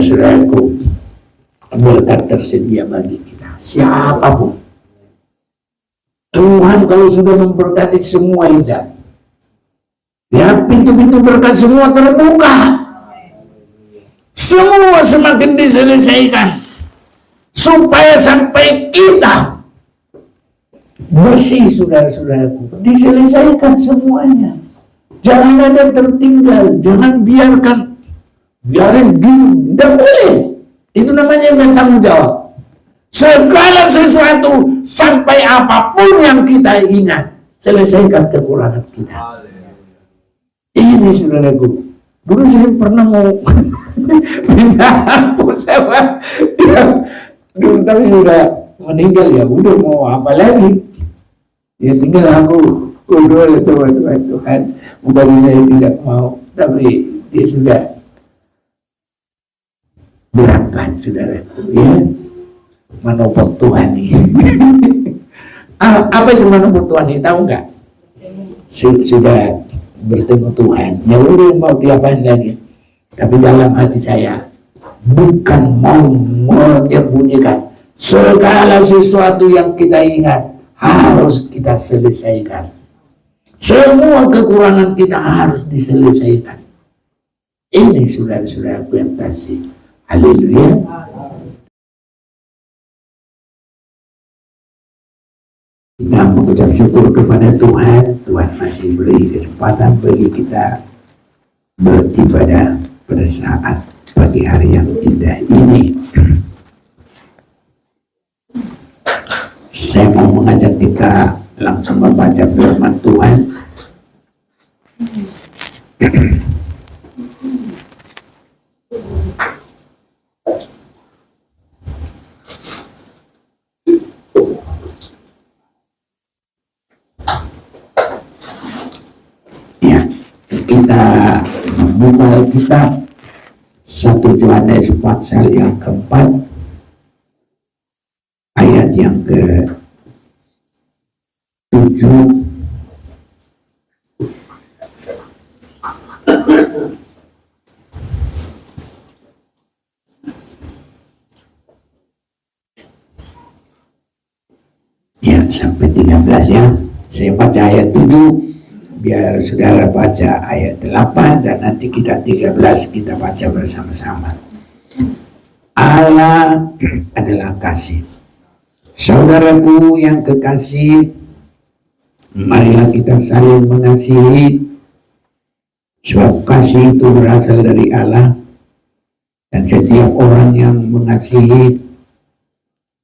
Saudara-saudaraku, berkat tersedia bagi kita, siapapun. Tuhan kalau sudah memberkati semua hidup, ya, pintu-pintu berkat semua terbuka, semua semakin diselesaikan, supaya sampai kita bersih, saudara-saudaraku, diselesaikan semuanya. Jangan ada tertinggal, jangan biarin gitu, tidak boleh. Itu namanya nggak tanggung jawab. Segala sesuatu, sampai apapun yang kita ingat, selesaikan kekurangan kita. Ini saudaraku, dulu saya pernah mau pindah sama dulu, tapi udah meninggal, ya udah mau apa lagi, ya tinggal aku berdoa sama Tuhan. Bukan saya tidak mau, tapi dia sudah berangkat, saudaraku, ya, menopok Tuhan ini. Apa itu menopok Tuhan ini, tahu nggak? Sudah bertemu Tuhan, ya udah mau diapain lagi. Tapi dalam hati saya bukan mau menyembunyikan, segala sesuatu yang kita ingat harus kita selesaikan. Semua kekurangan kita harus diselesaikan. Ini saudara-saudaraku yang kasih. Haleluya. Kita mengucap syukur kepada Tuhan. Tuhan masih beri kesempatan bagi kita beribadah pada saat pagi hari yang indah ini. Saya mau mengajak kita langsung membaca firman Tuhan. Ya, kita membuka kitab 1 Yohanes pasal yang keempat, ayat yang ke-7 ya sampai 13 ya. Saya baca ayat 7, biar saudara baca ayat 8, dan nanti kita 13 kita baca bersama-sama. Allah adalah kasih. Saudaraku yang kekasih, marilah kita saling mengasihi, sebab kasih itu berasal dari Allah, dan setiap orang yang mengasihi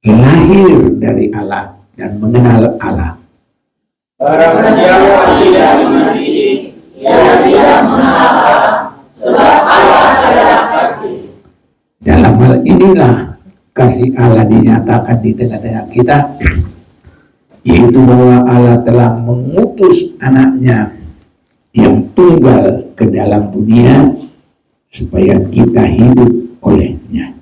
lahir dari Allah dan mengenal Allah. Barang siapa tidak mengasihi, ia tidak mengenal Allah, sebab Allah adalah kasih. Dalam hal inilah kasih Allah dinyatakan di tengah-tengah kita, yaitu bahwa Allah telah mengutus anaknya yang tunggal ke dalam dunia supaya kita hidup olehnya.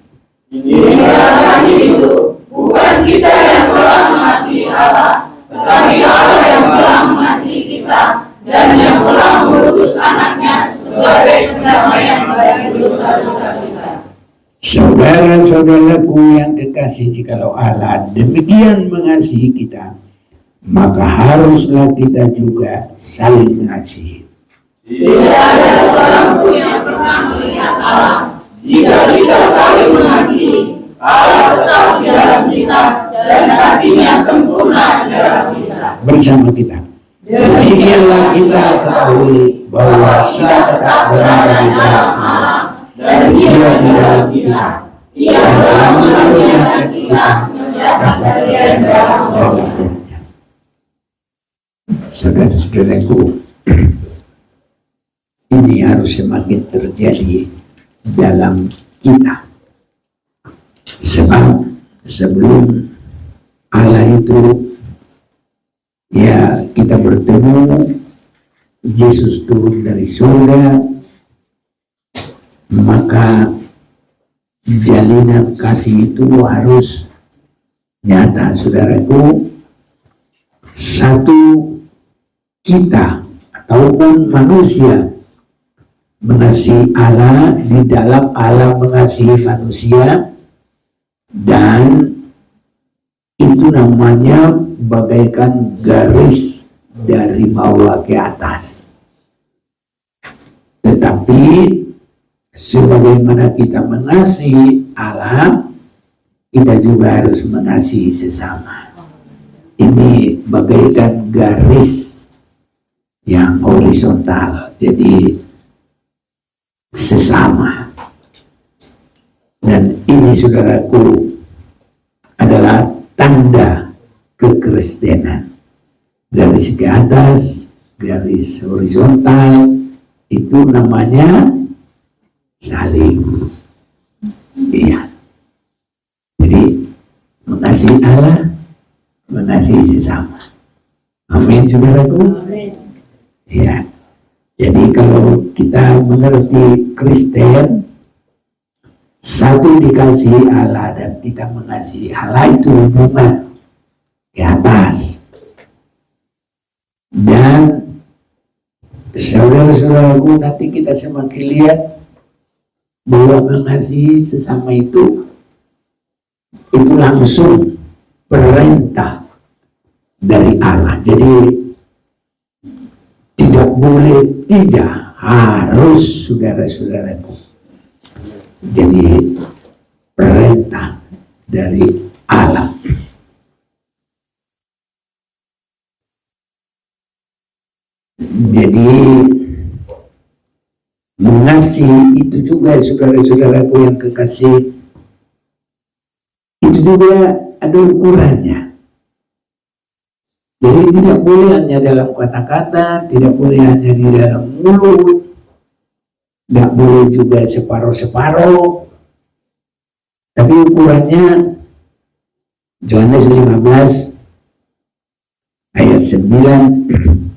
Inilah kasih itu, bukan kita yang telah mengasihi Allah, tetapi Allah yang telah mengasihi kita dan yang telah mengutus anaknya sebagai pendamaian bagi dosa-dosa kita. Saudara-saudaraku yang kekasih, jikalau Allah demikian mengasihi kita, maka haruslah kita juga saling mengasihi. Tidak ada seorang pun yang pernah melihat Allah. Jika kita saling mengasihi, Allah tetap di dalam kita dan kasih-Nya sempurna di dalam kita. Bersama kita, demikianlah kita ketahui bahwa kita tetap berada di dalam Allah dan Dia di dalam kita. Ia telah mengaruniakan kita mendapat bagian dalam Roh-Nya. Saudara-saudaraku, ini harus semakin terjadi dalam kita. Sebab sebelum Allah itu, ya, kita bertemu Yesus turun dari surga, maka jalinan kasih itu harus nyata, saudaraku. Satu, kita ataupun manusia mengasihi Allah, di dalam Allah mengasihi manusia, dan itu namanya bagaikan garis dari bawah ke atas. Tetapi sebagaimana kita mengasihi Allah, kita juga harus mengasihi sesama. Ini bagaikan garis yang horizontal, jadi sesama. Dan ini, saudaraku, adalah tanda kekristenan. Garis ke atas, garis horizontal, itu namanya saling. Iya. Jadi mengasihi Allah, mengasihi sesama. Amin, saudaraku. Amin. Ya. Jadi kalau kita mengerti Kristen, satu dikasihi Allah dan kita mengasihi Allah, itu hubungan ke atas. Dan saudara-saudaraku, nanti kita semakin lihat bahwa mengasihi sesama itu langsung perintah dari Allah. Jadi tidak boleh, tidak harus, saudara-saudaraku. Jadi perintah dari Allah. Jadi mengasihi itu juga, saudara-saudaraku yang kekasih, itu juga ada ukurannya. Jadi tidak boleh hanya dalam kata-kata, tidak boleh hanya di dalam mulut, tidak boleh juga separuh-separuh. Tapi ukurannya, Yohanes 15 ayat 9,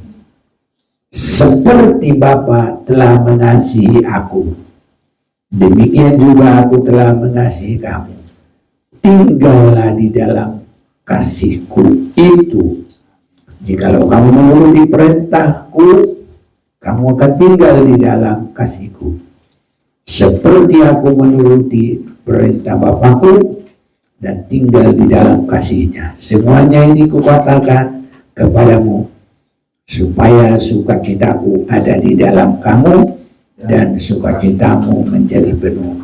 seperti Bapa telah mengasihi aku, demikian juga aku telah mengasihi kamu. Tinggallah di dalam kasihku itu. Jikalau kamu menuruti perintahku, kamu akan tinggal di dalam kasihku. Seperti aku menuruti perintah Bapakku dan tinggal di dalam kasihnya. Semuanya ini kukatakan kepadamu, supaya sukacitaku ada di dalam kamu dan sukacitamu menjadi penuh.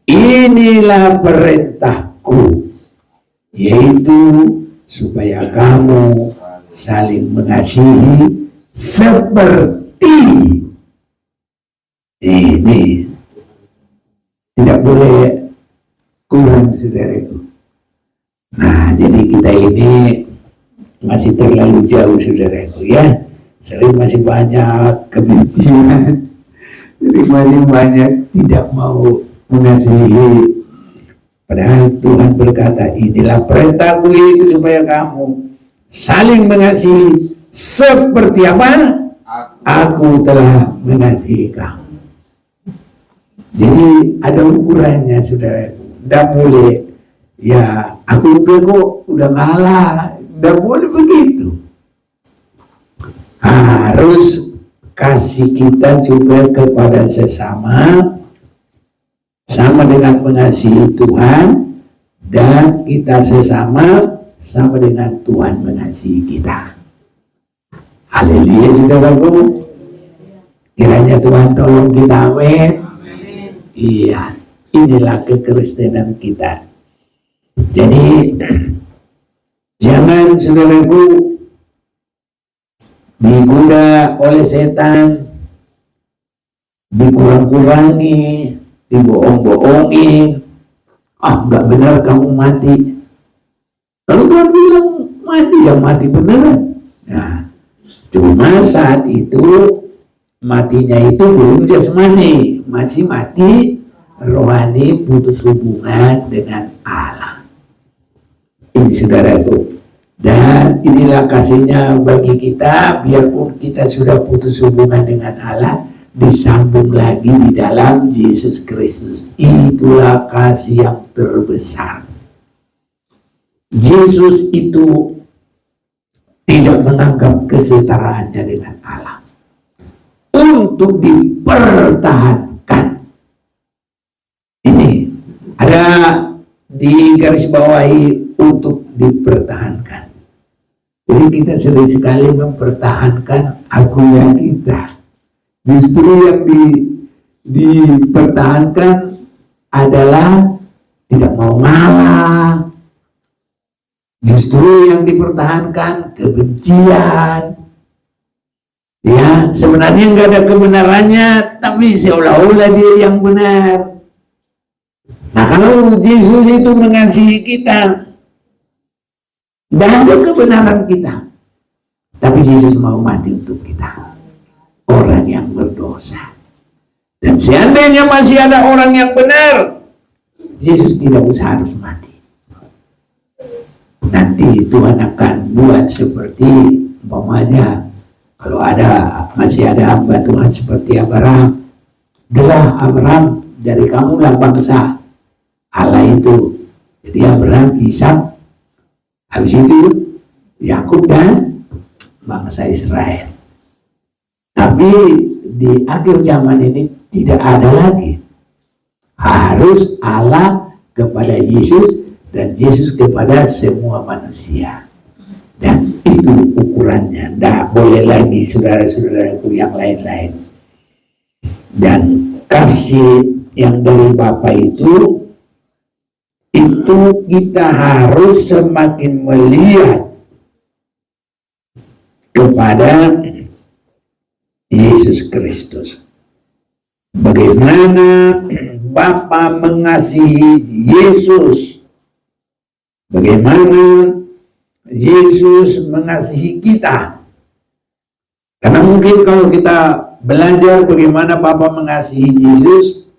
Inilah perintahku, yaitu supaya kamu saling mengasihi seperti ini. Tidak boleh kurang, saudaraku. Nah, jadi kita ini masih terlalu jauh, saudaraku, ya. Sering masih banyak kebencian, sering masih banyak tidak mau mengasihi. Padahal Tuhan berkata, inilah perintahku, itu supaya kamu saling mengasihi seperti apa? Aku telah mengasihi kamu. Jadi ada ukurannya, saudaraku. Tidak boleh, ya aku udah ngalah. Tidak boleh begitu. Harus kasih kita juga kepada sesama, sama dengan mengasihi Tuhan, dan kita sesama sama dengan Tuhan mengasihi kita. Haleluya, saudaraku. Kiranya Tuhan tolong kita, amin. Iya, inilah kekristenan kita. Jadi jangan, saudaraku, digoda oleh setan, dikurang-kurangi, dibohong-bohongin. Nggak benar kamu mati. Kalau Tuhan bilang mati, ya mati beneran. Nah, cuma saat itu matinya itu belum jasmani, masih mati rohani, putus hubungan dengan Allah. Ini, saudaraku. Dan inilah kasihnya bagi kita, biarpun kita sudah putus hubungan dengan Allah, disambung lagi di dalam Yesus Kristus. Itulah kasih yang terbesar. Yesus itu tidak menganggap kesetaraannya dengan Allah. untuk dipertahankan. Ini ada di garis bawahi untuk dipertahankan. Jadi kita sering sekali mempertahankan akunya kita. Justru yang dipertahankan adalah tidak mau ngalah. Justru yang dipertahankan kebencian. Ya, sebenarnya nggak ada kebenarannya, tapi seolah-olah dia yang benar. Nah, kalau Yesus itu mengasihi kita, tidak ada kebenaran kita, tapi Yesus mau mati untuk kita, orang yang berdosa. Dan seandainya masih ada orang yang benar, Yesus tidak usah harus mati. Nanti Tuhan akan buat seperti umpamanya, kalau masih ada hamba Tuhan seperti Abraham. Adalah Abraham, dari kamulah bangsa Allah itu. Jadi Abraham, Ishak, habis itu Yakub dan bangsa Israel. Tapi di akhir zaman ini tidak ada lagi. Harus Allah kepada Yesus dan Yesus kepada semua manusia. Dan itu ukurannya. Tidak boleh lagi saudara-saudaraku yang lain-lain. Dan kasih yang dari Bapa itu kita harus semakin melihat kepada Yesus Kristus. Bagaimana Bapa mengasihi Yesus, bagaimana Yesus mengasihi kita. Karena mungkin kalau kita belajar bagaimana Bapa mengasihi Yesus,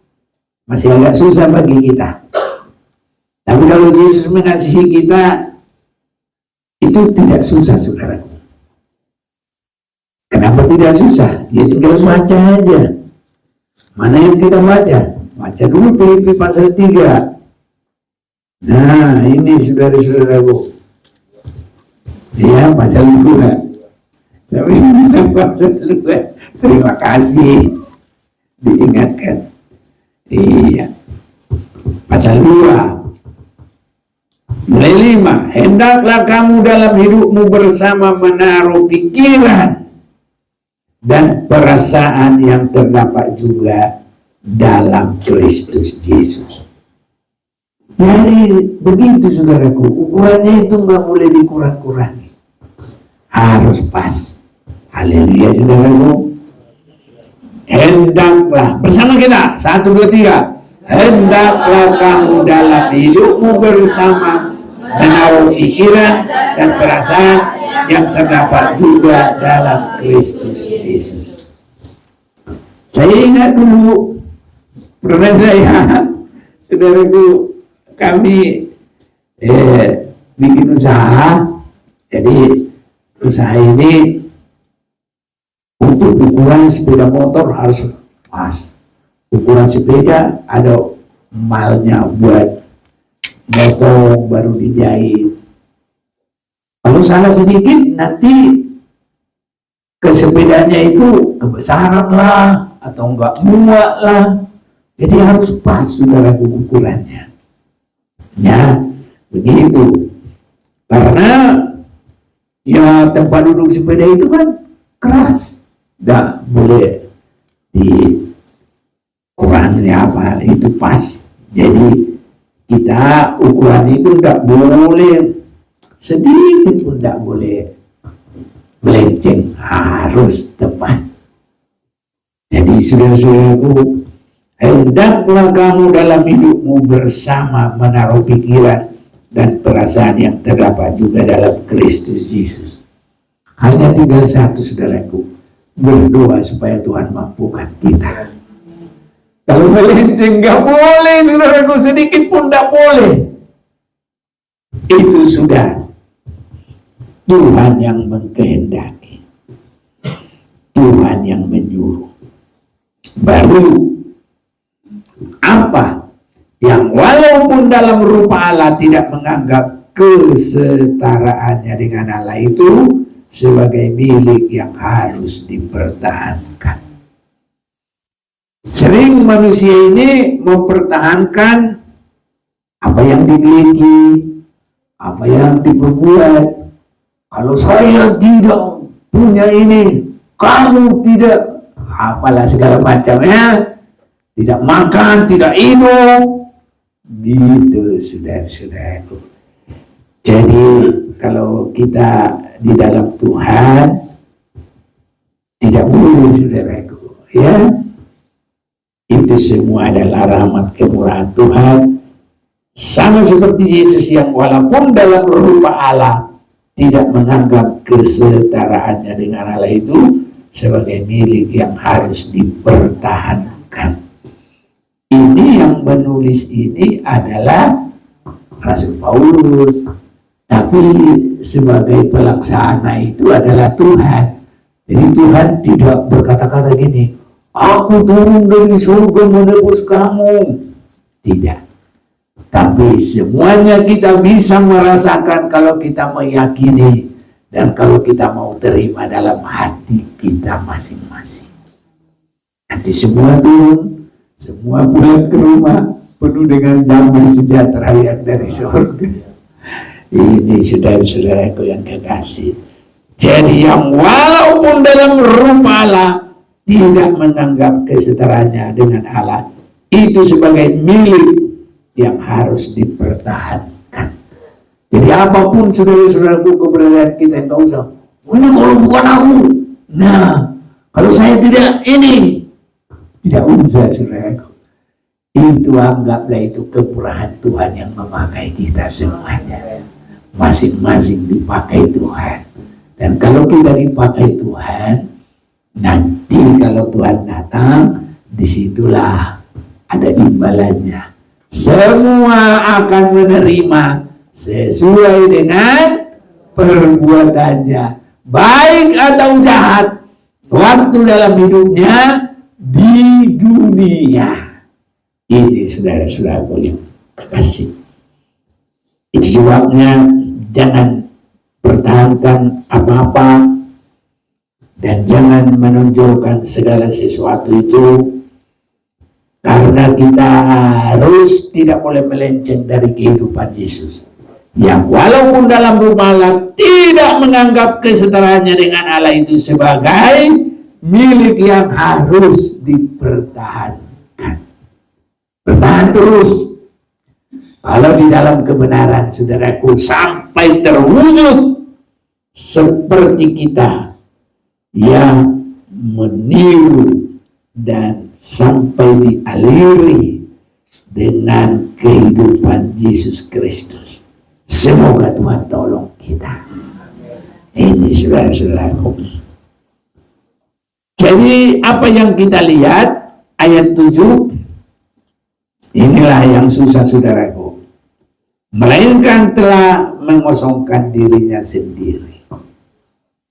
masih agak susah bagi kita. Tapi kalau Yesus mengasihi kita, itu tidak susah, saudaraku. Kenapa tidak susah? Ya tinggal baca aja. Mana yang kita baca? Baca dulu Filipi pasal 3. Nah, ini saudara-saudaraku. Ya, pasal 2. Tapi pasal 2. Terima kasih diingatkan. Iya. Pasal 2. Mulai 5. Hendaklah kamu dalam hidupmu bersama menaruh pikiran dan perasaan yang terdapat juga dalam Kristus Yesus. Jadi begitu saudaraku, ukurannya itu nggak boleh dikurang-kurangi, harus pas. Haleluya saudaraku. Hendaklah bersama kita 1, 2, 3. Hendaklah kamu dalam hidupmu bersama menaruh pikiran dan perasaan yang terdapat juga dalam Kristus Yesus. Saya ingat dulu pernah saudaraku, kami bikin usaha. Jadi usaha ini untuk ukuran sepeda motor harus pas. Ukuran sepeda ada malnya buat motong baru dijahit. Kalau salah sedikit nanti ke sepedanya itu kebesaran lah atau enggak muat lah. Jadi harus pas saudaraku ukurannya. Ya, begitu. Karena ya tempat duduk sepeda itu kan keras. Nggak boleh dikurangnya apa, itu pas. Jadi kita ukuran itu nggak boleh sedikit pun, nggak boleh melenceng, harus tepat. Jadi saudara-saudaraku, hendaklah kamu dalam hidupmu bersama menaruh pikiran dan perasaan yang terdapat juga dalam Kristus Yesus. Hanya tinggal satu saudaraku, berdoa supaya Tuhan mampukan kita. Kalau melenceng nggak boleh saudaraku, sedikit pun nggak boleh. Itu sudah Tuhan yang mengkehendaki, Tuhan yang menyuruh. Baru apa yang walaupun dalam rupa Allah tidak menganggap kesetaraannya dengan Allah itu sebagai milik yang harus dipertahankan. Sering manusia ini mempertahankan apa yang dimiliki, apa yang diperbuat. Kalau saya tidak punya ini, kamu tidak, apalah segala macamnya, tidak makan, tidak minum, gitu saudara-saudaraku. Jadi kalau kita di dalam Tuhan tidak boleh, saudaraku, ya, itu semua adalah rahmat kemurahan Tuhan. Sama seperti Yesus yang walaupun dalam rupa Allah tidak menganggap kesetaraannya dengan Allah itu sebagai milik yang harus dipertahankan. Ini yang menulis ini adalah Rasul Paulus, tapi sebagai pelaksana itu adalah Tuhan. Jadi Tuhan tidak berkata-kata gini, aku turun dari surga menebus kamu. Tidak. Tapi semuanya kita bisa merasakan kalau kita meyakini dan kalau kita mau terima dalam hati kita masing-masing. Nanti semua turun, semua pulang ke rumah penuh dengan damai sejahtera yang dari surga. Ini saudara-saudaraku yang kekasih. Jadi yang walaupun dalam rupa Allah tidak menganggap kesetaraannya dengan Allah itu sebagai milik yang harus dipertahankan. Jadi apapun saudara-saudaraku keberadaan kita yang gak usah, ini kalau bukan aku, nah kalau saya tidak ini, tidak usah saudaraku. Itu anggaplah itu kemurahan Tuhan yang memakai kita semuanya. Masing-masing dipakai Tuhan. Dan kalau kita dipakai Tuhan, nanti kalau Tuhan datang, disitulah ada imbalannya. Semua akan menerima sesuai dengan perbuatannya, baik atau jahat, waktu dalam hidupnya di dunia. Ini saudara-saudaraku yang kekasih. Itu sebabnya jangan pertahankan apa-apa dan jangan menonjolkan segala sesuatu itu, karena kita harus tidak boleh melenceng dari kehidupan Yesus yang walaupun dalam rupa Allah tidak menganggap kesetaraannya dengan Allah itu sebagai milik yang harus dipertahankan. Bertahan terus kalau di dalam kebenaran saudaraku sampai terwujud seperti kita yang meniru dan sampai dialiri dengan kehidupan Yesus Kristus. Semoga Tuhan tolong kita. Ini saudara-saudaraku. Jadi apa yang kita lihat ayat 7, inilah yang susah saudaraku. Melainkan telah mengosongkan dirinya sendiri.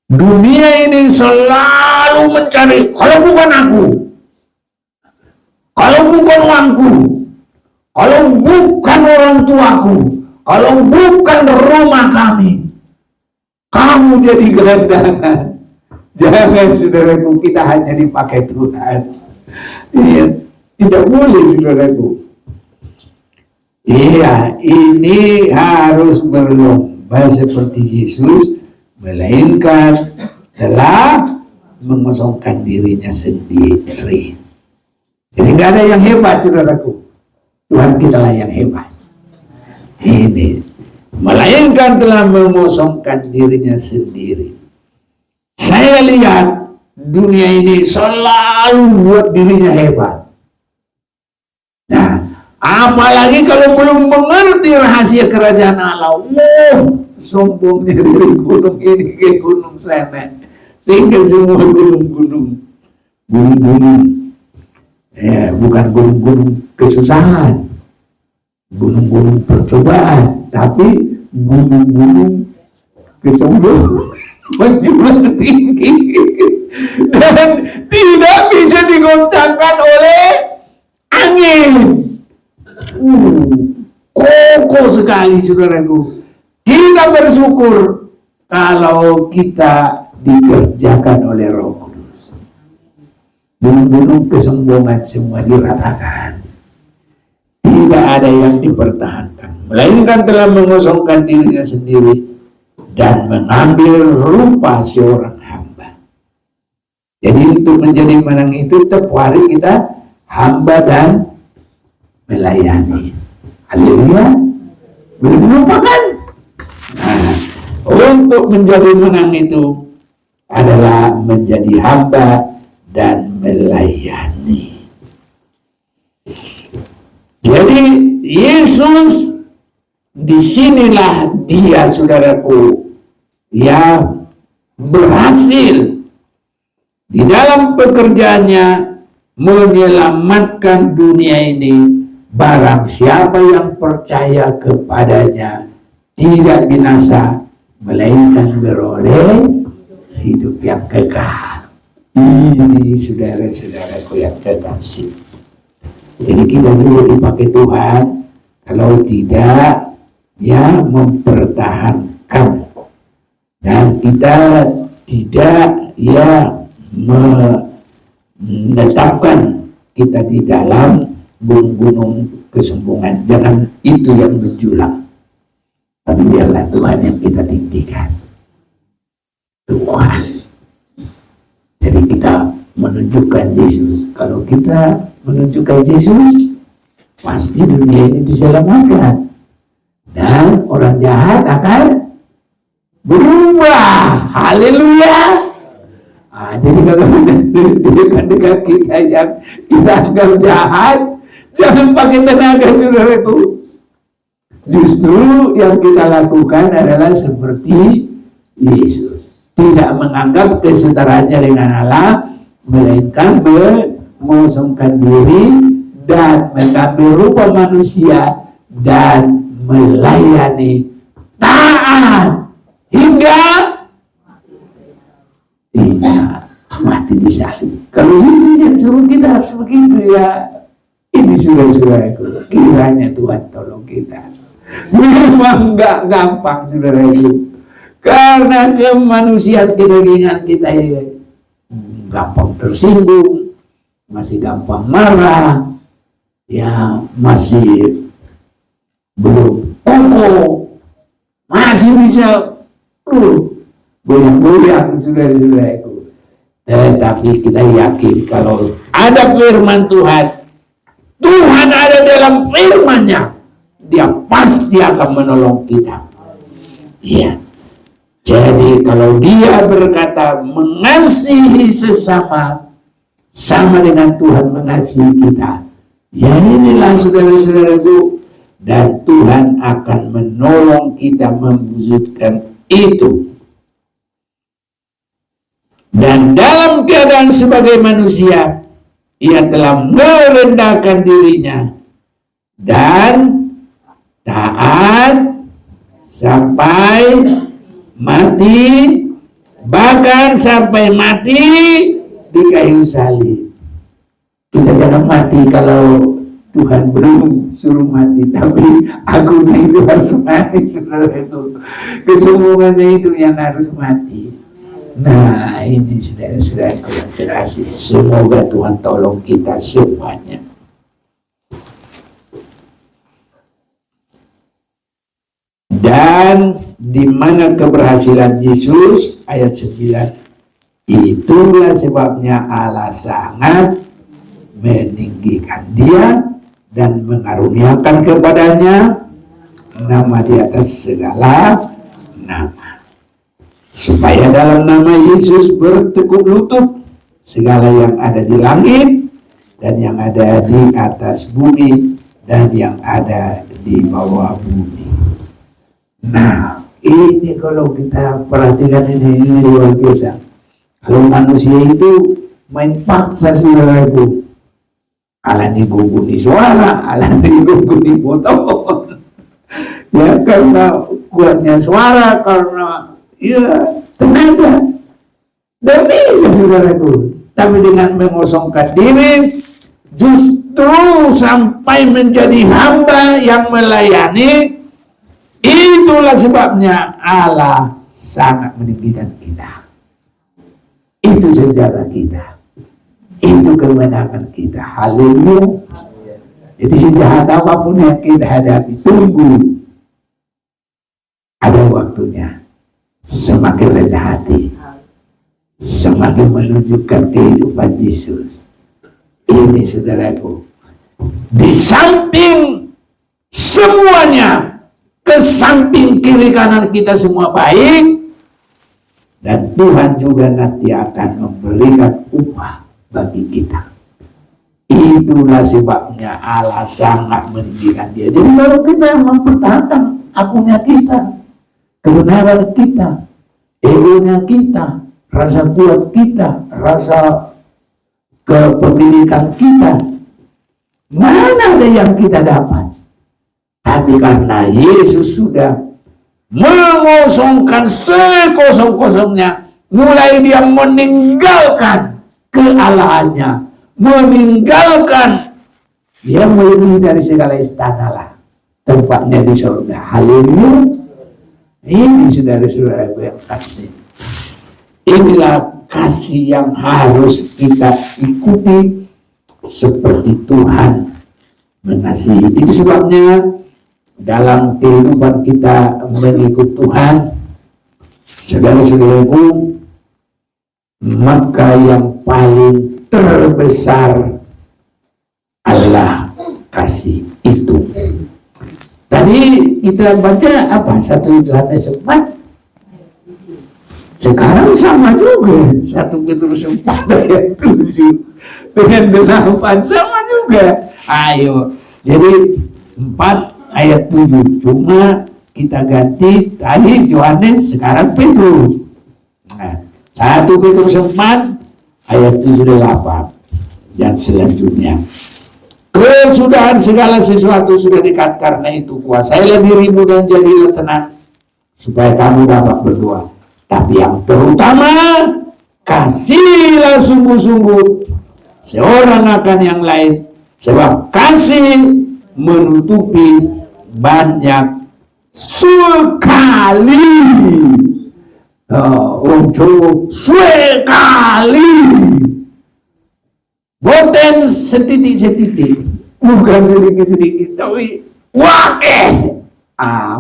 Dunia ini selalu mencari, kalau bukan aku, kalau bukan uangku, kalau bukan orang tuaku, kalau bukan rumah kami, kamu jadi gelandangan. Jangan saudaraku, kita hanya dipakai Tuhan. Iya, tidak boleh saudaraku. Iya, ini harus berlomba seperti Yesus, melainkan telah mengosongkan dirinya sendiri. Jadi nggak ada yang hebat saudaraku, Tuhan kita lah yang hebat. Ini melainkan telah mengosongkan dirinya sendiri. Saya lihat dunia ini selalu buat dirinya hebat. Nah, apalagi kalau belum mengerti rahasia kerajaan Allah, sombongnya dari gunung ini ke gunung sana, sehingga semua gunung-gunung, bukan gunung-gunung kesusahan, gunung-gunung percobaan, tapi gunung-gunung kesombongan menjulang tinggi dan tidak bisa digoncangkan oleh angin. Kokoh sekali saudaraku. Kita bersyukur kalau kita dikerjakan oleh Roh Kudus. gunung-gunung kesombongan semua diratakan. Tidak ada yang dipertahankan, melainkan telah mengosongkan dirinya sendiri dan mengambil rupa seorang hamba. Jadi untuk menjadi menang itu tiap hari kita hamba dan melayani. Haleluya. Belum melupakan. Nah, untuk menjadi menang itu adalah menjadi hamba dan melayani. Jadi Yesus, disinilah dia, saudaraku, yang berhasil di dalam pekerjaannya menyelamatkan dunia ini. Barang siapa yang percaya kepadanya tidak binasa, melainkan beroleh hidup yang kekal. Ini saudara-saudaraku yang terkasih. Jadi kita juga dipakai Tuhan, kalau tidak ya mempertahankan, dan kita tidak ya menetapkan kita di dalam gunung-gunung kesombongan. Jangan itu yang menjulang, tapi biarlah Tuhan yang kita tinggikan. Tuhan. Jadi kita menunjukkan Yesus. Kalau kita menunjukkan Yesus, pasti dunia ini diselamatkan dan orang jahat akan berubah. Haleluya. Jadi kalau dekat kita yang kita anggap jahat, jangan pakai tenaga, saudaraku. Justru yang kita lakukan adalah seperti Yesus, tidak menganggap kesetaraannya dengan Allah, melainkan mengosongkan diri dan mengambil rupa manusia dan melayani, taat hingga mati di salib. Kalau Yesus yang suruh kita harus begitu ya. Ini saudara-saudaraku, kiranya Tuhan tolong kita. Memang nggak gampang, saudaraku, karena kemanusiaan kedagingan kita ya gampang tersinggung, masih gampang marah, ya masih belum kokoh, masih bisa goyang-goyang, saudara-saudaraku. Tetapi kita yakin kalau ada firman Tuhan, Tuhan ada dalam firman-Nya, Dia pasti akan menolong kita. Iya. Jadi kalau Dia berkata mengasihi sesama sama dengan Tuhan mengasihi kita, ya inilah saudara-saudaraku, dan Tuhan akan menolong kita mewujudkan itu. Dan dalam keadaan sebagai manusia, ia telah merendahkan dirinya dan taat sampai mati, bahkan sampai mati di kayu salib. Kita jangan mati kalau Tuhan belum suruh mati, tapi akunya itu harus mati, saudara itu. Kesombongannya itu yang harus mati. Nah, ini saudara-saudara yang terkasih, semoga Tuhan tolong kita semuanya. Dan di mana keberhasilan Yesus, ayat 9, itulah sebabnya Allah sangat meninggikan Dia dan mengaruniakan kepadanya nama di atas segala nama, supaya dalam nama Yesus bertekuk lutut segala yang ada di langit dan yang ada di atas bumi dan yang ada di bawah bumi. Nah, ini kalau kita perhatikan ini luar biasa. Kalau manusia itu main paksa, saudaraku, alani guguni suara, alani guguni motor, ya karena kuatnya suara, karena ya tenaga, dan bisa, saudaraku. Tapi dengan mengosongkan diri, justru sampai menjadi hamba yang melayani, itulah sebabnya Allah sangat meninggikan kita. Itu senjata kita. Itu kemenangan kita. Haleluya. Jadi sejahat apapun yang kita hadapi, tunggu. Ada waktunya. Semakin rendah hati, semakin menunjukkan kehidupan Yesus. Ini saudaraku, di samping semuanya, ke samping kiri kanan kita semua baik, dan Tuhan juga nanti akan memberikan upah bagi kita. Itulah sebabnya Allah sangat meninggikan dia. Jadi kalau kita mempertahankan akunnya kita, kebenaran kita, egonya kita, rasa kuat kita, rasa kepemilikan kita, mana ada yang kita dapat? Tapi karena Yesus sudah mengosongkan sekosong-kosongnya, mulai dia meninggalkan kealahannya, meninggalkan, dia melebihi dari segala istana lah, tempatnya di surga. Haleluya. Ini saudara-saudaraku yang kasih. Inilah kasih yang harus kita ikuti seperti Tuhan mengasihi. Itu sebabnya dalam kehidupan kita mengikut Tuhan, saudara-saudaraku, maka yang paling terbesar adalah kasih itu. Tadi kita baca apa? 1 Yohanes 4. Sekarang sama juga. 1 Petrus 4 ayat 7 dengan 8 sama juga. Ayo. Jadi 4 ayat 7. Cuma kita ganti tadi Yohanes, sekarang Petrus. Nah, 1 Petrus 4 ayat 7-8 dan selanjutnya. Kesudahan segala sesuatu sudah dekat, karena itu kuasailah dirimu dan jadilah tenang, supaya kamu dapat berdoa. Tapi yang terutama, kasihlah sungguh-sungguh seorang akan yang lain, sebab kasih menutupi banyak sekali. Untuk sekali, boten setitik-setitik, bukan sedikit-sedikit, tapi wakeh.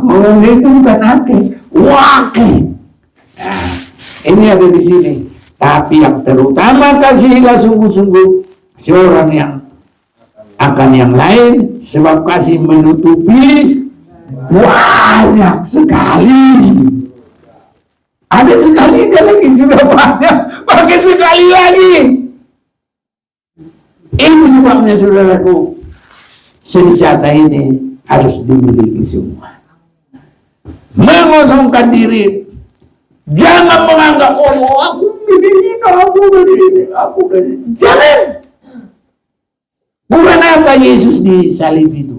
Ngomongnya itu bukan akeh, wakeh. Ini ada di sini. Tapi yang terutama, kasihlah sungguh-sungguh seorang yang akan yang lain, sebab kasih menutupi banyak sekali. Ada sekali lagi sudah banyak, pakai sekali lagi. Itu sebabnya saudaraku, senjata ini harus dimiliki semua. Mengosongkan diri. Jangan menganggap, oh aku begini, aku begini. Jangan. Bukan apa Yesus disalib itu.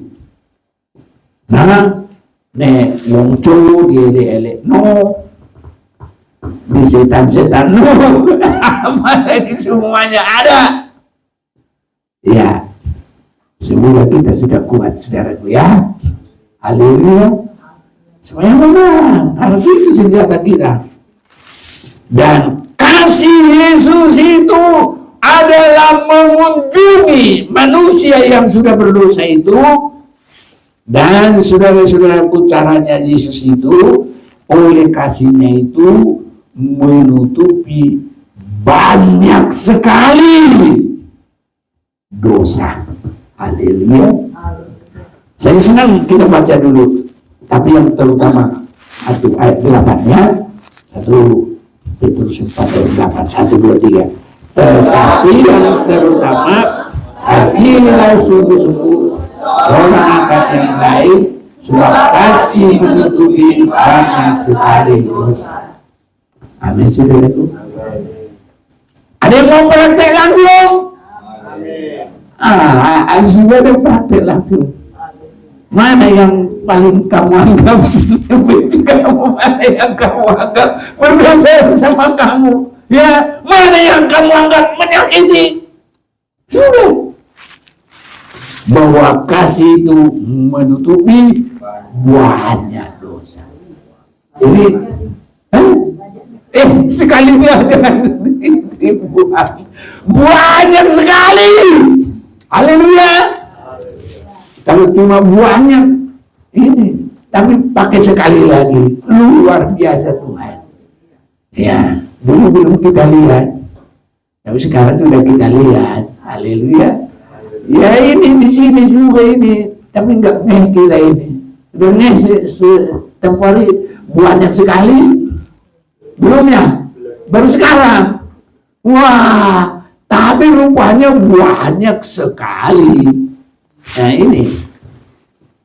Nah, nek wong cowok dia elek, no. Di setan-setan, no. Apa lagi semuanya ada. Ya, semoga kita sudah kuat, saudaraku ya. Haleluya. Semuanya menang. Harus itu senjata kita. Dan kasih Yesus itu adalah mengunjungi manusia yang sudah berdosa itu. Dan saudara-saudaraku, caranya Yesus itu oleh kasihnya itu menutupi banyak sekali dosa. Haleluya. Saya senang kita baca dulu, tapi yang terutama ayat 8 ya. 1 Petrus 4 ayat 8, 1, 2, 3. Tetapi yang terutama, kasihlah sungguh-sungguh seorang akan yang lain, sebab kasih menutupi banyak sekali dosa. Amin, saudaraku. Ada yang mau praktek langsung? Abis itu ada praktek langsung. Mana yang paling kamu anggap benci kamu, mana yang kamu anggap berdosa sama kamu, ya, mana yang kamu anggap menyakiti. Sudah. Bahwa kasih itu menutupi banyak dosa. Jadi sekalinya jangan dibuang. banyak sekali. Haleluya. Kalau cuma banyak ini, tapi pakai sekali lagi, luar biasa Tuhan. Ya, dulu belum kita lihat, tapi sekarang sudah kita lihat. Haleluya. Ya ini di sini juga ini, tapi enggak kita ini. Udah setiap hari banyak sekali. Belum ya? Baru sekarang. Wah, tapi rupanya banyak sekali. Nah ini,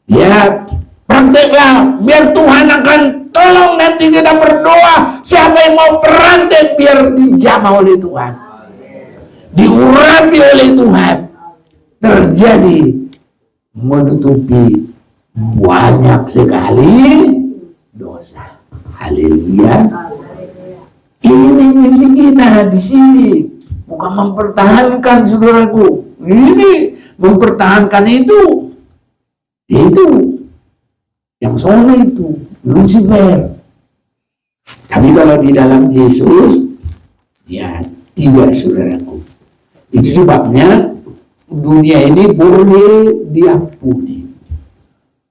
ya prakteklah, biar Tuhan akan tolong. Nanti kita berdoa, siapa yang mau praktek biar dijamah oleh Tuhan, diurapi oleh Tuhan, terjadi menutupi banyak sekali dosa. Haleluya. Ini misi kita di sini, bukan mempertahankan saudaraku. Ini mempertahankan itu yang sono itu Lucifer. Tapi kalau di dalam Yesus, ya tidak saudaraku. Itu sebabnya dunia ini boleh diampuni.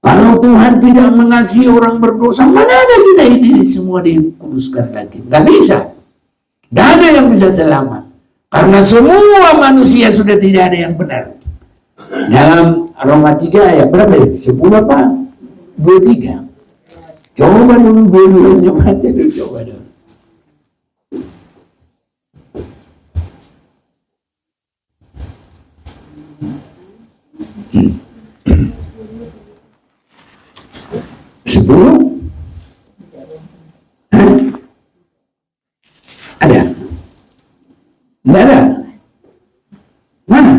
Kalau Tuhan tidak mengasihi orang berdosa, mana ada kita ini semua dikuduskan lagi? Nggak bisa. Tidak ada yang bisa selamat. Karena semua manusia sudah tidak ada yang benar. Dalam Roma 3 ayat berapa ya? 10 apa? 23. Coba dulu dua-duanya baca dulu, coba dulu. Ada? Tidak ada? Mana?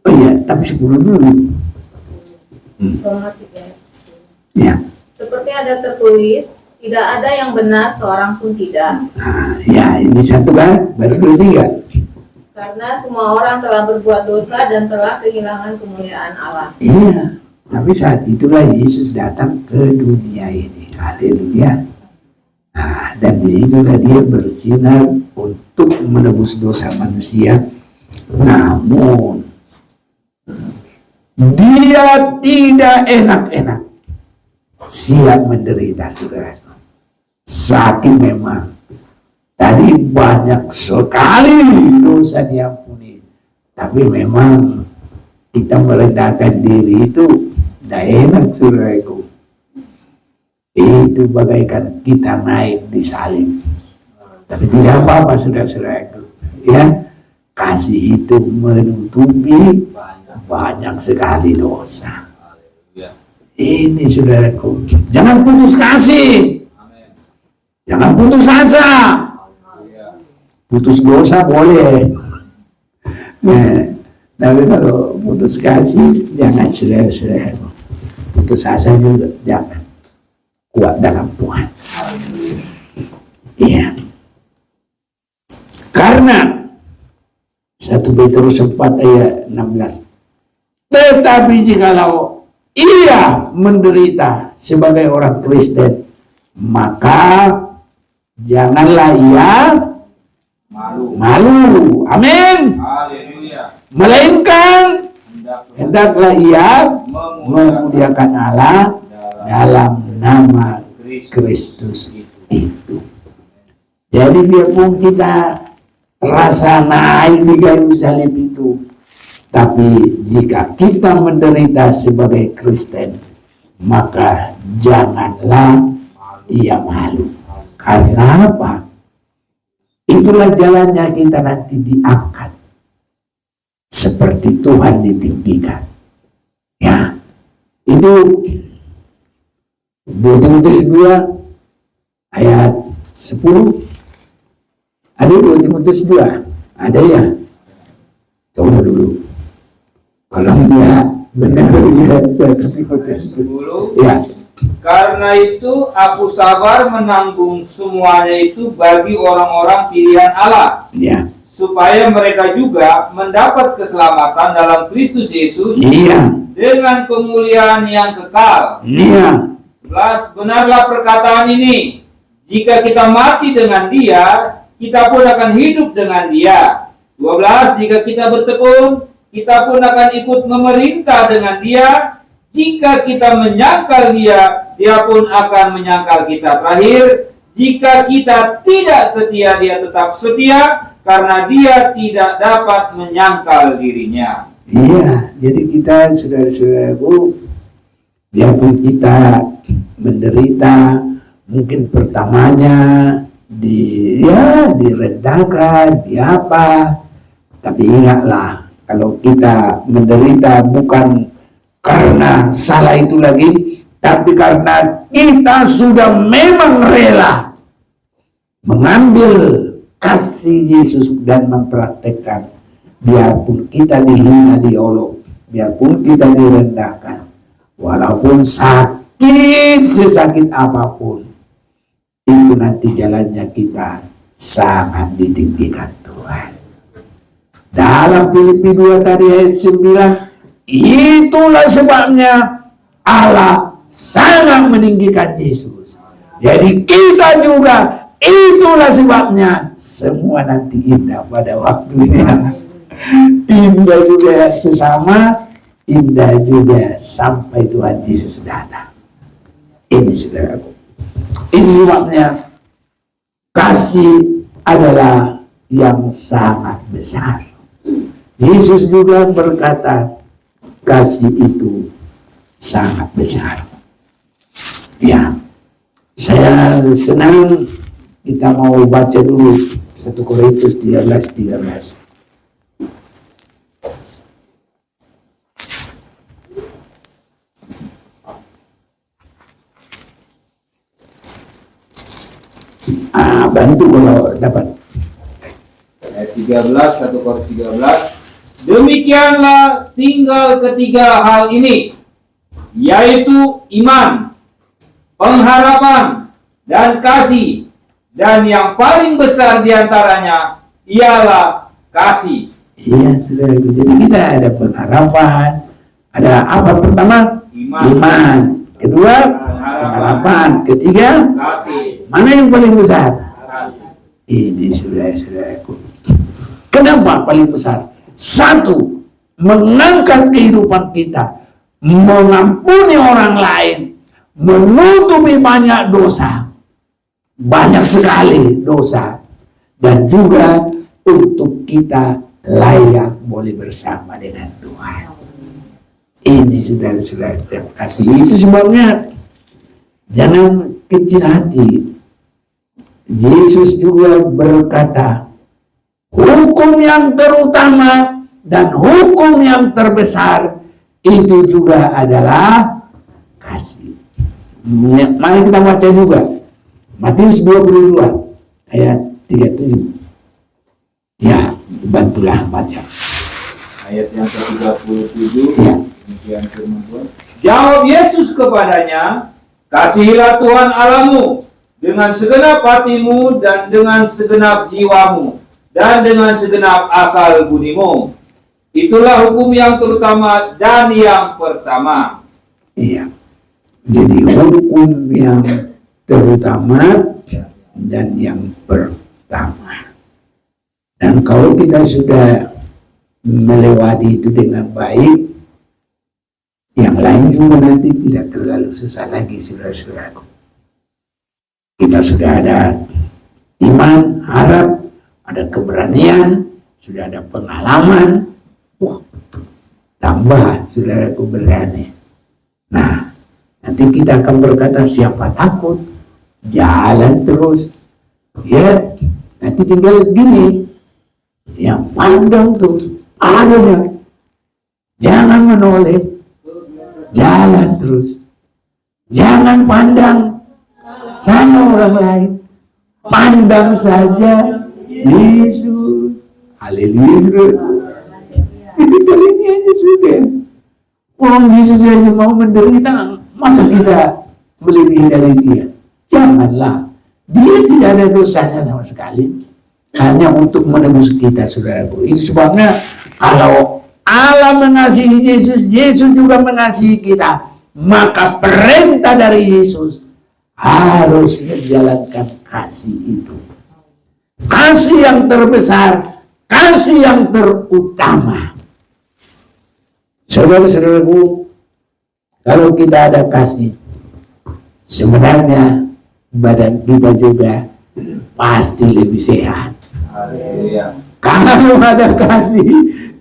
Oh iya, tapi 10 dulu. Ya. Seperti ada tertulis, tidak ada yang benar seorang pun tidak. Nah, ya ini satu kan, baru 23. Karena semua orang telah berbuat dosa dan telah kehilangan kemuliaan Allah. Iya, tapi saat itulah Yesus datang ke dunia ini. Haleluya. Nah, dan disitulah dia bersinar untuk menebus dosa manusia. Namun dia tidak enak-enak, siap menderita, saudara. Saking memang tadi banyak sekali dosa diampuni, tapi memang kita merendahkan diri itu tidak enak, saudaraku. Itu bagaikan kita naik di salib, tapi tidak apa-apa, saudara-saudaraku. Ya, kasih itu menutupi banyak sekali dosa. Ini saudaraku, jangan putus kasih, jangan putus asa. Putus dosa boleh, nah, tapi kalau putus kasih jangan, saudara-saudaraku. Putus asa juga jangan. Kuat dalam Tuhan. Iya. Karena 1 Petrus 4 ayat 16. Tetapi jikalau ia menderita sebagai orang Kristen, maka janganlah ia malu. Amin. Haleluya. Melainkan hendaklah ia memuliakan Allah dalam nama Kristus itu. Jadi biarpun kita rasa naik di kayu salib itu, tapi jika kita menderita sebagai Kristen, maka janganlah ia malu. Karena apa? Itulah jalannya kita nanti diangkat seperti Tuhan ditinggikan. Ya, itu 2 Timotius 2 ayat 10. Ada 2 Timotius 2? Ada ya? Coba dulu. Kalau enggak benar ya 1 Timotius 10. Ya. Karena itu aku sabar menanggung semuanya itu bagi orang-orang pilihan Allah. Ya. Supaya mereka juga mendapat keselamatan dalam Kristus Yesus. Iya. Dengan kemuliaan yang kekal. Iya. Benarlah perkataan ini, jika kita mati dengan dia, kita pun akan hidup dengan Dia. 12, jika kita bertekun, kita pun akan ikut memerintah dengan Dia. Jika kita menyangkal Dia, Dia pun akan menyangkal kita. Terakhir, jika kita tidak setia, Dia tetap setia, karena Dia tidak dapat menyangkal dirinya. Iya, jadi kita saudara-saudaraku, biarpun kita menderita, mungkin pertamanya direndahkan, tapi ingatlah, kalau kita menderita bukan karena salah itu lagi, tapi karena kita sudah memang rela mengambil kasih Yesus dan mempraktekkan, biarpun kita dihina, diolok, biarpun kita direndahkan, walaupun sakit sesakit apapun, itu nanti jalannya kita sangat ditinggikan Tuhan. Dalam Filipi 2 tadi ayat 9, itulah sebabnya Allah sangat meninggikan Yesus. Jadi kita juga, itulah sebabnya semua nanti indah pada waktunya. Indah juga sesama, indah juga sampai Tuhan Yesus datang. Ini saudaraku. Itu sebabnya kasih adalah yang sangat besar. Yesus juga berkata, kasih itu sangat besar. Ya, saya senang kita mau baca dulu 1 Korintus 13. Bantu kalau dapat. Ayat 13, 1 Korintus 13. Demikianlah tinggal ketiga hal ini, yaitu iman, pengharapan, dan kasih. Dan yang paling besar diantaranya ialah kasih. Iya, sudah. Jadi kita ada pengharapan. Ada apa pertama? Iman. Kedua, pengharapan. Ketiga, kasih. Mana yang paling besar? Kasih. Ini saudara-saudaraku. Kenapa paling besar? Satu, mengangkat kehidupan kita, mengampuni orang lain, menutupi banyak dosa, banyak sekali dosa, dan juga untuk kita layak boleh bersama dengan Tuhan. Ini saudara-saudara terima kasih. Itu sebabnya jangan kecil hati. Yesus juga berkata, hukum yang terutama dan hukum yang terbesar itu juga adalah kasih. Mari kita baca juga Matius 22 ayat 37. Ya, bantulah baca. Ayat yang ke-37. Ya. Demikian firman Tuhan. Jawab Yesus kepadanya, kasihilah Tuhan Allahmu dengan segenap hatimu dan dengan segenap jiwamu dan dengan segenap akal budimu. Itulah hukum yang terutama dan yang pertama. Iya. Jadi hukum yang terutama dan yang pertama. Dan kalau kita sudah melewati itu dengan baik, yang lain juga nanti tidak terlalu susah lagi, saudara-saudaraku. Kita sudah ada iman, harap, ada keberanian, sudah ada pengalaman. Wah, tambah saudaraku berani. Nah, nanti kita akan berkata, siapa takut? Jalan terus. Ya, nanti tinggal gini. Yang pandang terus, adanya. Jangan menoleh. Jalan terus. Jangan pandang sama orang lain. Pandang saja Yesus. Haleluya. Ini kalinya aja sudah. Orang Yesus saja mau menderita, masa kita melebihi dari dia? Janganlah. Dia tidak ada dosanya sama sekali. Hanya untuk menebus kita, saudaraku. Itu sebabnya kalau Allah mengasihi Yesus, Yesus juga mengasihi kita. Maka perintah dari Yesus harus menjalankan kasih itu. kasih yang terbesar, kasih yang terutama. Saudara-saudaraku, kalau kita ada kasih, sebenarnya badan kita juga pasti lebih sehat. Haleluya. Kalau ada kasih,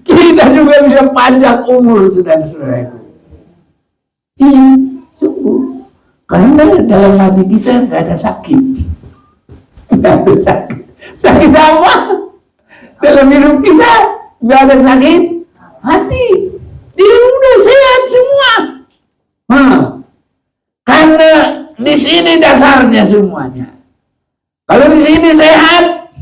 kita juga bisa panjang umur, saudara-saudaraku. Iya, sungguh. Karena dalam hati kita nggak ada sakit. Nggak ada sakit. Sakit apa? Dalam hidup kita nggak ada sakit hati. Dia udah sehat semua. Karena di sini dasarnya semuanya. Kalau di sini sehat,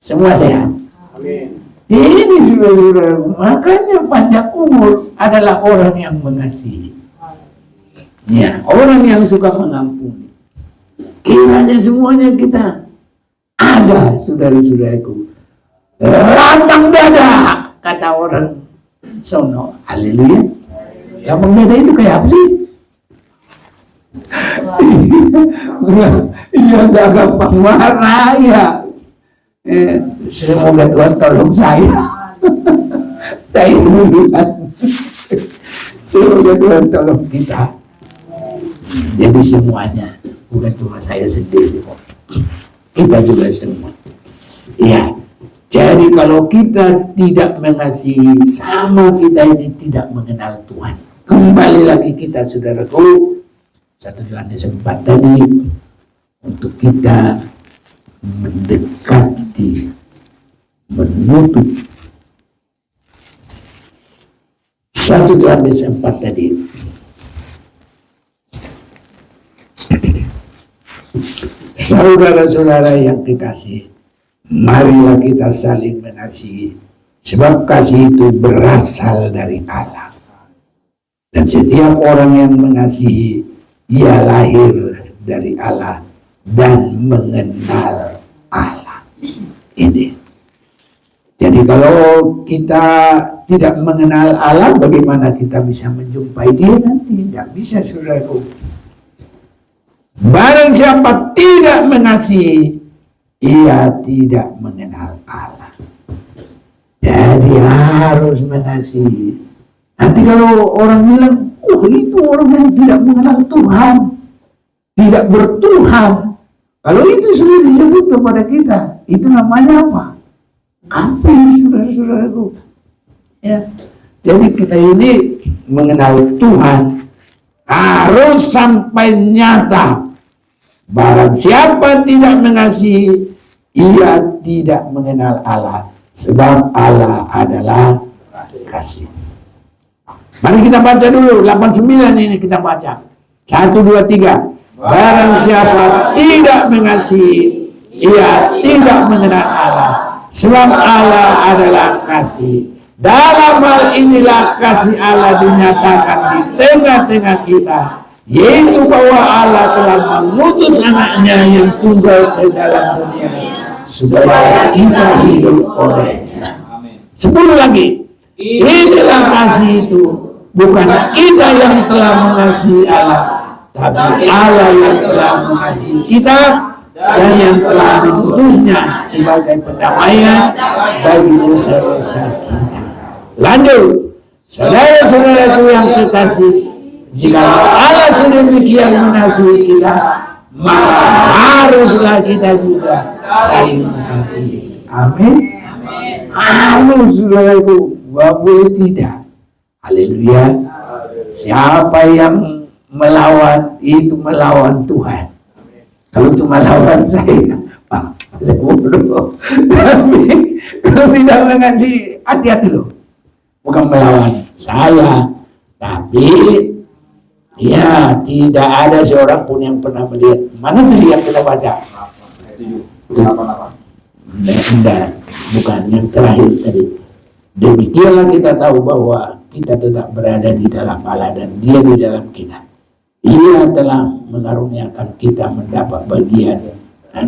semua sehat. Amin. Ini saudara, makanya panjang umur adalah orang yang mengasihi. Ya, orang yang suka mengampuni. Kiranya semuanya kita ada, saudara-saudaraku. Lapang dada, kata orang sono. Haleluya. Lapang dada itu kayak apa sih? Iya, gak gampang marah ya. Semoga Tuhan tolong saya. Saya duluan. Semoga Tuhan tolong kita. Jadi semuanya bukan cuma saya sendiri kok. Kita juga semua. Ya. Jadi kalau kita tidak mengasihi, sama kita ini tidak mengenal Tuhan. Kembali lagi kita, saudaraku, 1 Yohanes 4 tadi, untuk kita mendekati, menutup 1 Yohanes 4 tadi. Saudara-saudara yang kekasih, marilah kita saling mengasihi, sebab kasih itu berasal dari Allah. Dan setiap orang yang mengasihi, ia lahir dari Allah dan mengenal Allah. Ini. Jadi kalau kita tidak mengenal Allah, bagaimana kita bisa menjumpai Dia nanti? Tidak bisa, saudaraku. Barang siapa tidak mengasihi, ia tidak mengenal Allah. Jadi harus mengasihi. Nanti kalau orang bilang, oh itu orang yang tidak mengenal Tuhan, tidak bertuhan. Kalau itu sudah disebut kepada kita, itu namanya apa? Kafir, saudara-saudaraku. Ya. Jadi kita ini mengenal Tuhan harus sampai nyata. Barang siapa tidak mengasihi, ia tidak mengenal Allah, sebab Allah adalah kasih. Mari kita baca dulu 89 ini, kita baca 1, 2, 3. Barang siapa tidak mengasihi, ia tidak mengenal Allah, sebab Allah adalah kasih. Dalam hal inilah kasih Allah dinyatakan di tengah-tengah kita, yaitu bahwa Allah telah mengutus anaknya yang tunggal ke dalam dunia, supaya kita hidup olehnya. 10 lagi. Inilah kasih itu, bukan kita yang telah mengasihi Allah, tapi Allah yang telah mengasihi kita dan yang telah mengutusnya sebagai pendamaian bagi dosa-dosa kita. Lanjut, saudara-saudaraku yang kekasih, jika Allah sedemikian mengasihi kita, maka haruslah kita juga saling mengasihi. Amin. Harus, saudaraku, nggak boleh tidak. Haleluya. Siapa yang melawan, itu melawan Tuhan. Kalau itu melawan saya, saya bodoh. Tapi kalau tidak mengasihi, hati-hati loh. Bukan melawan saya, tapi ya tidak ada seorang pun yang pernah melihat. Mana tadi yang kita baca? 7, 8. Enggak, bukan yang terakhir tadi. Demikianlah kita tahu bahwa kita tetap berada di dalam Allah dan Dia di dalam kita. Ia telah mengaruniakan kita mendapat bagian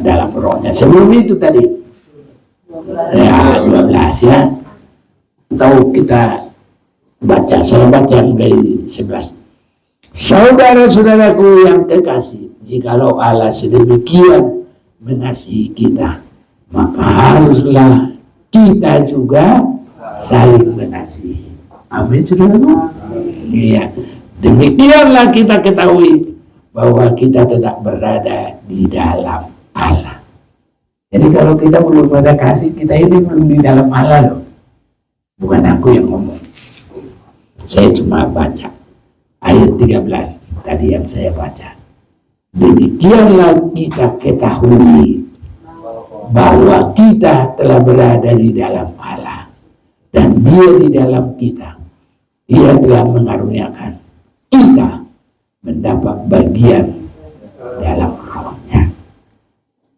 dalam rohnya. Sebelum itu tadi, ya 12 ya. Tahu kita baca, saya baca dari 11. Saudara-saudaraku yang kekasih, jikalau Allah sedemikian mengasihi kita, maka haruslah kita juga saling mengasihi. Amin, saudara. Iya. Demikianlah kita ketahui bahwa kita tetap berada di dalam Allah. Jadi kalau kita belum ada kasih, kita ini belum di dalam Allah loh. Bukan aku yang ngomong. Saya cuma baca ayat 13 tadi yang saya baca. Demikianlah kita ketahui bahwa kita telah berada di dalam Allah dan Dia di dalam kita. Dia telah mengaruniakan kita mendapat bagian dalam rohnya.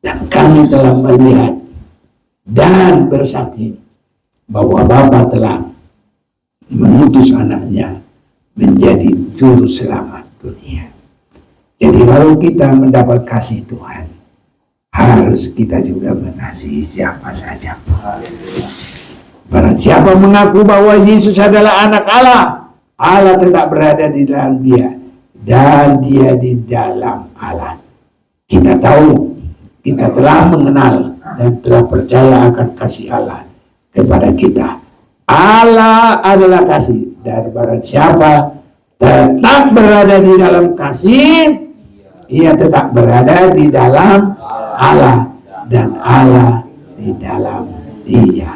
Dan kami telah melihat dan bersaksi bahwa Bapa telah mengutus anaknya menjadi juru selamat dunia. Jadi kalau kita mendapat kasih Tuhan, harus kita juga mengasihi siapa saja. Barang siapa mengaku bahwa Yesus adalah anak Allah, Allah tetap berada di dalam dia dan dia di dalam Allah. Kita tahu, kita telah mengenal dan telah percaya akan kasih Allah kepada kita. Allah adalah kasih, dan barang siapa tetap berada di dalam kasih, ia tetap berada di dalam Allah dan Allah di dalam dia.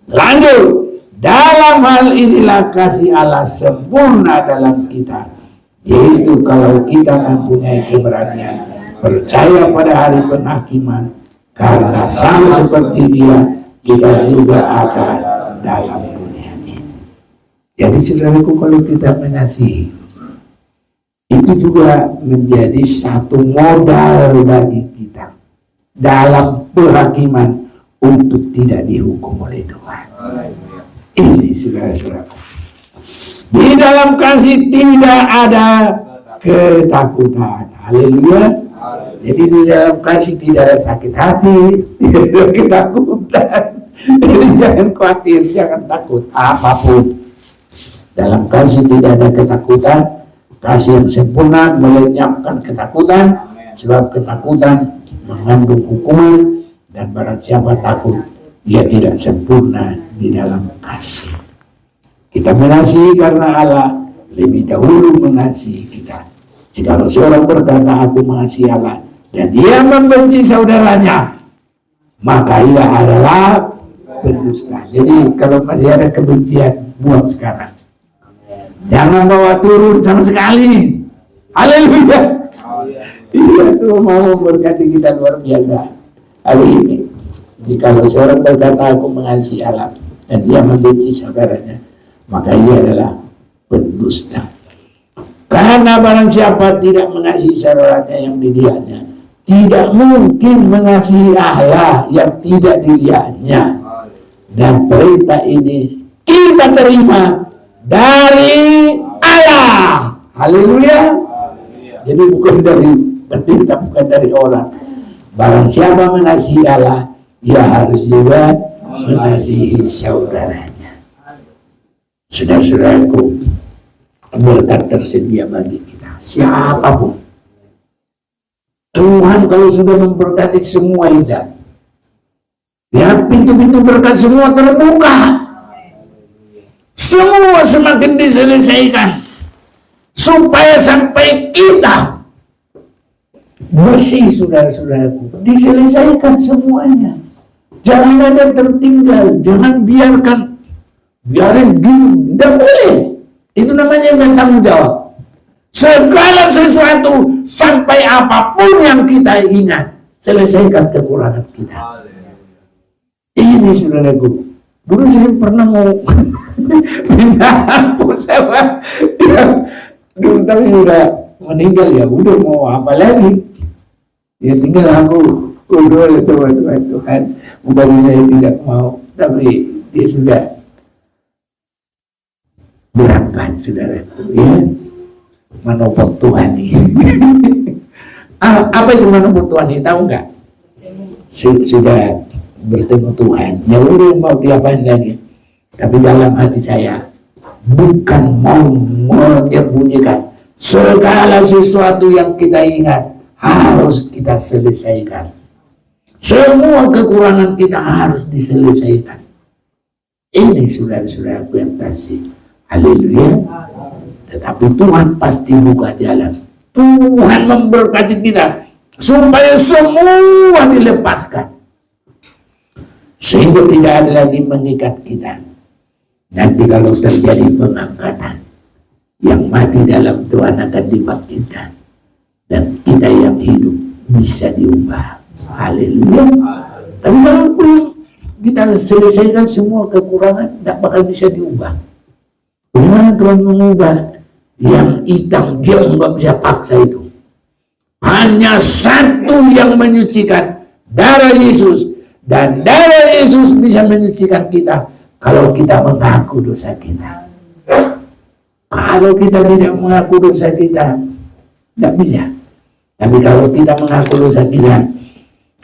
Lanjut, dalam hal inilah kasih Allah sempurna dalam kita, yaitu kalau kita mempunyai keberanian percaya pada hari penghakiman, karena sama seperti dia, kita juga akan dalam dunia ini. Jadi saudaraku, kalau kita mengasihi, itu juga menjadi satu modal bagi kita dalam penghakiman untuk tidak dihukum oleh Tuhan. Ini saudara-saudara, di dalam kasih tidak ada ketakutan. Haleluya. Jadi di dalam kasih tidak ada sakit hati, tidak ada ketakutan. Jadi jangan khawatir, jangan takut apapun. Dalam kasih tidak ada ketakutan. Kasih yang sempurna melenyapkan ketakutan, sebab ketakutan mengandung hukuman, dan barang siapa takut, dia tidak sempurna di dalam kasih. Kita mengasihi karena Allah lebih dahulu mengasihi kita. Jikalau seorang berkata aku mengasihi Allah dan dia membenci saudaranya, maka ia adalah pendusta. Jadi kalau masih ada kebencian, buang sekarang. Jangan bawa turun sama sekali. Haleluya. Iya, Tuhan mau memberkati kita luar biasa hari ini. Jikalau seorang berkata aku mengasihi Allah dan dia membenci saudaranya, maka ia adalah pendusta. Karena barang siapa tidak mengasihi saudaranya yang dilihatnya, tidak mungkin mengasihi Allah yang tidak dilihatnya. Dan perintah ini kita terima dari Allah. Haleluya. Jadi bukan dari pendeta, bukan dari orang. Barang siapa mengasihi Allah, ia harus juga mengasihi saudaranya. Saudara-saudaraku, berkat tersedia bagi kita, siapapun. Tuhan kalau sudah memberkati semua indah, ya pintu-pintu berkat semua terbuka. Semua semakin diselesaikan supaya sampai kita bersih, saudara-saudaraku. Diselesaikan semuanya. Jangan ada tertinggal, jangan biarin gitu, tidak boleh. Itu namanya nggak tanggung jawab. Segala sesuatu sampai apapun yang kita ingat, selesaikan kekurangan kita. Ini saudaraku. Dulu saya pernah mau pindah sama dulu, tapi udah meninggal, ya udah mau apa lagi, ya tinggal aku berdoa sama Tuhan. Bukan saya tidak mau, tapi dia sudah berangkat, saudaraku, ya menopang Tuhan ini. Apa itu menopang Tuhan ini, tahu nggak? Sudah bertemu Tuhan, ya udah mau diapain lagi. Tapi dalam hati saya bukan mau menyembunyikan segala sesuatu yang kita ingat harus kita selesaikan Semua kekurangan kita harus diselesaikan. Ini saudara-saudaraku yang kasih. Haleluya. Tetapi Tuhan pasti buka jalan. Tuhan memberkati kita supaya semua dilepaskan. Sehingga tidak ada lagi mengikat kita. Nanti kalau terjadi pengangkatan, yang mati dalam Tuhan akan dibangkitkan. Dan kita yang hidup bisa diubah. Haleluya. Tapi kalau kita selesaikan semua kekurangan, tidak bakal bisa diubah. Bagaimana Tuhan mengubah yang hitam? Dia nggak bisa paksa itu. Hanya satu yang menyucikan, darah Yesus. Dan darah Yesus bisa menyucikan kita kalau kita mengaku dosa kita. Kalau kita tidak mengaku dosa kita, tidak bisa. Tapi kalau kita mengaku dosa kita,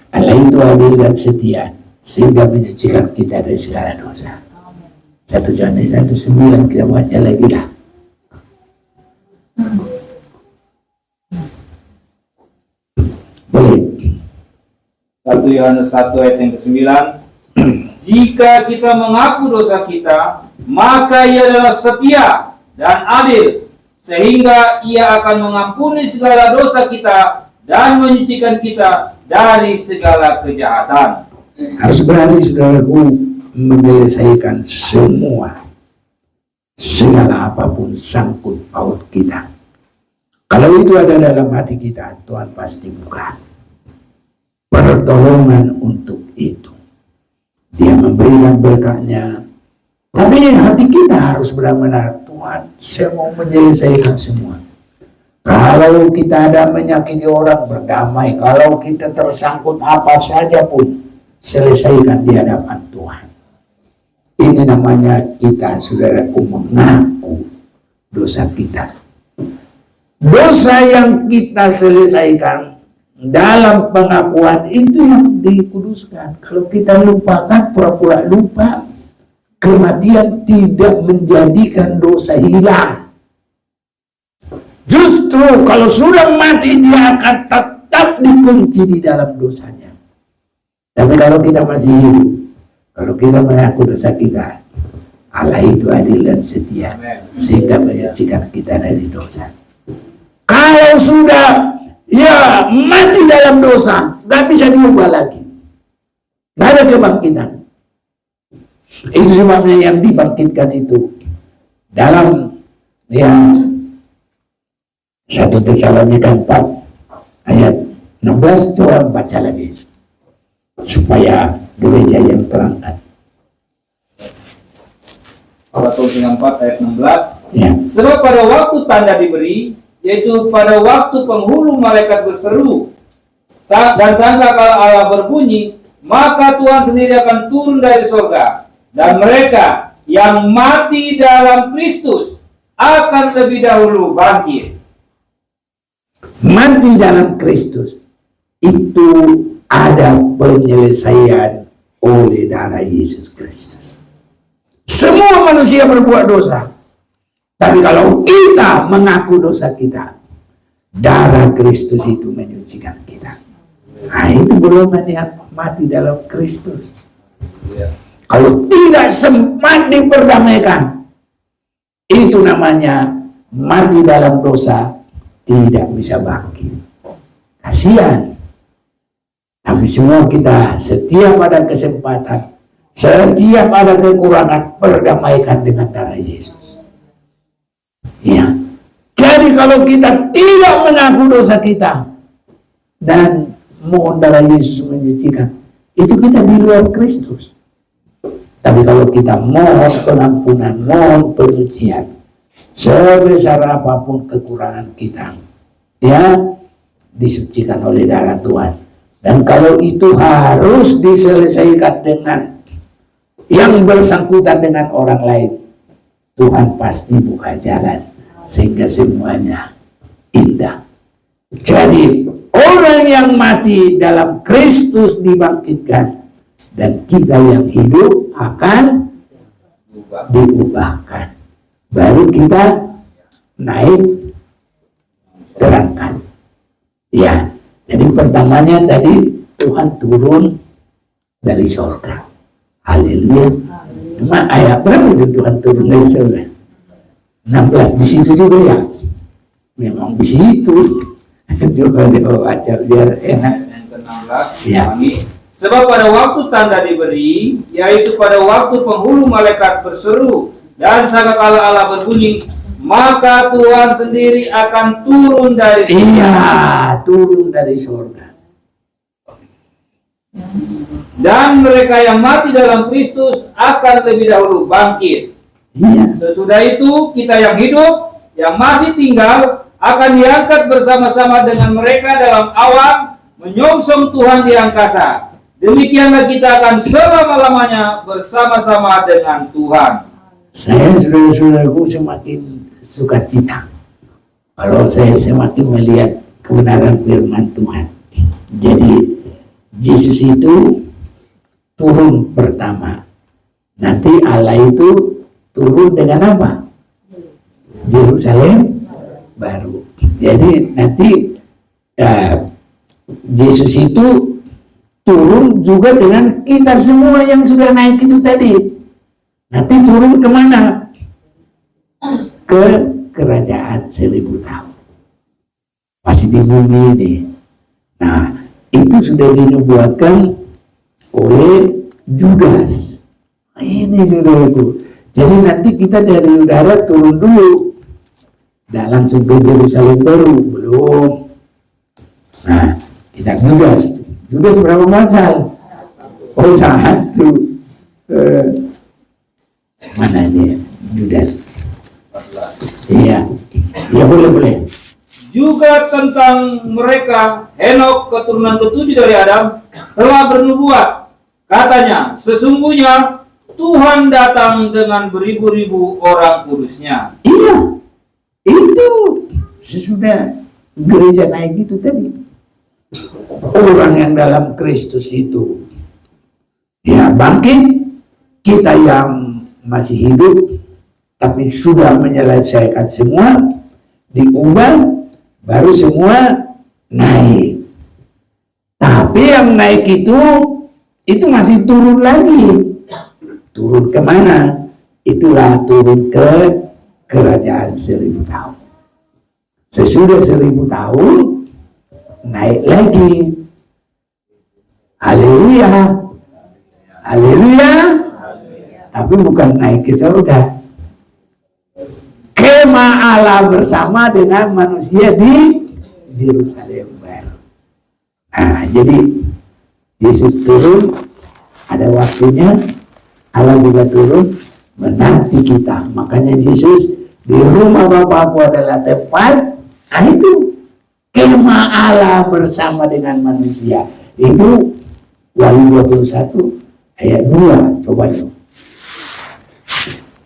Allah itu adil dan setia sehingga menyucikan kita dari segala dosa. 1 Yohanes 1:9 kita baca lagi lah. Boleh. 1 Yohanes 1 ayat yang ke-9. Jika kita mengaku dosa kita, maka Ia adalah setia dan adil, sehingga Ia akan mengampuni segala dosa kita dan menyucikan kita dari segala kejahatan. Harus berani saudaraku menyelesaikan segala apapun sangkut paut kita. Kalau itu ada dalam hati kita, Tuhan pasti buka pertolongan untuk itu. Dia memberikan berkatnya. Tapi hati kita harus benar-benar, Tuhan, saya mau menyelesaikan semua. Kalau kita ada menyakiti orang, berdamai. Kalau kita tersangkut apa saja pun, selesaikan di hadapan Tuhan. Ini namanya kita, saudaraku, mengaku dosa kita. Dosa yang kita selesaikan dalam pengakuan itu yang dikuduskan. Kalau kita lupakan, pura-pura lupa, kematian tidak menjadikan dosa hilang. Justru kalau sudah mati, dia akan tetap dikunci di dalam dosanya. Tapi kalau kita masih hidup, kalau kita mengaku dosa kita, Allah itu adil dan setia sehingga menyucikan kita dari dosa. Kalau sudah mati dalam dosa, gak bisa diubah lagi, gak ada kebangkitan. Itu sebabnya yang dibangkitkan itu dalam 1 Tesalonika 4 ayat 16, coba baca lagi supaya gereja yang terangkat. 1 Tesalonika 4 ayat 16. Ya. Sebab pada waktu tanda diberi, yaitu pada waktu penghulu malaikat berseru dan sangkakala Allah berbunyi, maka Tuhan sendiri akan turun dari surga, dan mereka yang mati dalam Kristus akan lebih dahulu bangkit. Mati dalam Kristus itu ada penyelesaian oleh darah Yesus Kristus. Semua manusia berbuat dosa, tapi kalau kita mengaku dosa kita, darah Kristus itu menyucikan kita. Nah, itu belum mati dalam Kristus. Kalau tidak sempat diperdamaikan, itu namanya mati dalam dosa, tidak bisa bangkit. Kasihan. Tapi semua kita setiap ada kesempatan, setiap ada kekurangan, perdamaikan dengan darah Yesus. Ya. Jadi kalau kita tidak mengaku dosa kita dan mohon darah Yesus menyucikan, itu kita di luar Kristus. Tapi kalau kita mohon pengampunan, mohon penyucian, sebesar apapun kekurangan kita, ya, disucikan oleh darah Tuhan. Dan kalau itu harus diselesaikan dengan yang bersangkutan dengan orang lain, Tuhan pasti buka jalan sehingga semuanya indah. Jadi orang yang mati dalam Kristus dibangkitkan, dan kita yang hidup akan diubahkan. Baru kita naik terangkat. Ya, jadi pertamanya tadi Tuhan turun dari sorga. Haleluya. Cuma ayat berapa itu Tuhan turun dari sorga? 16 di situ juga ya. Memang di situ. Coba dibaca biar enak. Yang ke-16 Ya. ulangi. Sebab pada waktu tanda diberi, yaitu pada waktu penghulu malaikat berseru dan sangkakala Allah berbunyi, maka Tuhan sendiri akan turun dari surga. Iya, turun dari sorga. Dan mereka yang mati dalam Kristus akan lebih dahulu bangkit. Iya. Sesudah itu kita yang hidup, yang masih tinggal, akan diangkat bersama-sama dengan mereka dalam awan, menyongsong Tuhan di angkasa. Demikianlah kita akan selama-lamanya bersama-sama dengan Tuhan. Saya saudara-saudaraku semakin sukacita kalau saya semakin melihat kebenaran firman Tuhan. Jadi Yesus itu turun pertama. Nanti Allah itu turun dengan apa? Yerusalem baru. Jadi nanti Yesus itu turun juga dengan kita semua yang sudah naik itu tadi. Nanti turun kemana? Ke kerajaan 1000 tahun. Masih di bumi ini. Nah, itu sudah dinubuatkan oleh Judas. Ini saudaraku. Jadi nanti kita dari udara turun dulu. Tidak langsung ke Yerusalem baru. Belum. Nah, kita Judas. Judas berapa pasal? Oh, 1. Mana dia? Judas. Iya. Ya boleh. Juga tentang mereka, Henok keturunan ke-7 dari Adam telah bernubuat. Katanya, sesungguhnya Tuhan datang dengan beribu-ribu orang kudusnya. Iya. Itu sesudah gereja naik itu tadi. Orang yang dalam Kristus itu ya bangkit. Kita yang masih hidup tapi sudah menyelesaikan semua, diubah, baru semua naik. Tapi yang naik itu masih turun lagi. Turun kemana? Itulah turun ke kerajaan 1000 tahun. Sesudah 1000 tahun naik lagi. Haleluya. Haleluya. Tapi bukan naik ke surga. Kemah Allah bersama dengan manusia di Yerusalem baru. Nah, jadi Yesus turun, ada waktunya. Allah juga turun menanti kita. Makanya Yesus di rumah Bapakku adalah tempat. Nah itu kemah Allah bersama dengan manusia. Itu Wahyu 21 ayat 2. Coba dong.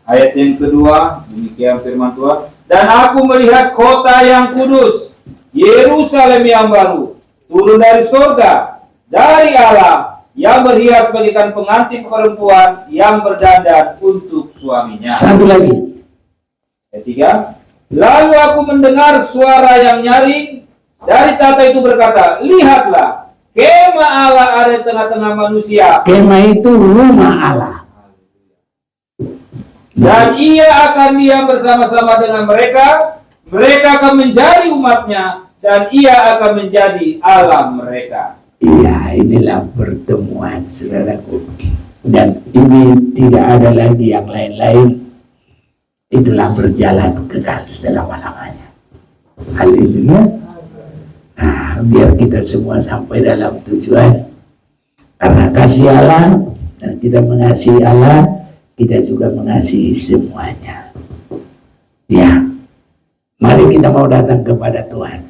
Ayat yang kedua, demikian firman Tuhan. Dan aku melihat kota yang kudus, Yerusalem yang baru, turun dari surga, dari Allah, yang berhias bagaikan pengantin perempuan yang berdandan untuk suaminya. Satu lagi. Ayat 3. Lalu aku mendengar suara yang nyaring dari tata itu berkata, lihatlah, kemah Allah ada di tengah-tengah manusia. Kemah itu rumah Allah. Dan ia akan diam bersama-sama dengan mereka. Mereka akan menjadi umatnya, dan ia akan menjadi Allah mereka. Iya, inilah pertemuan, saudaraku. Dan ini tidak ada lagi yang lain-lain. Itulah berjalan kekal selama-lamanya. Haleluya. Nah, biar kita semua sampai dalam tujuan. Karena kasih Allah, dan kita mengasihi Allah, kita juga mengasihi semuanya. Ya, mari kita mau datang kepada Tuhan.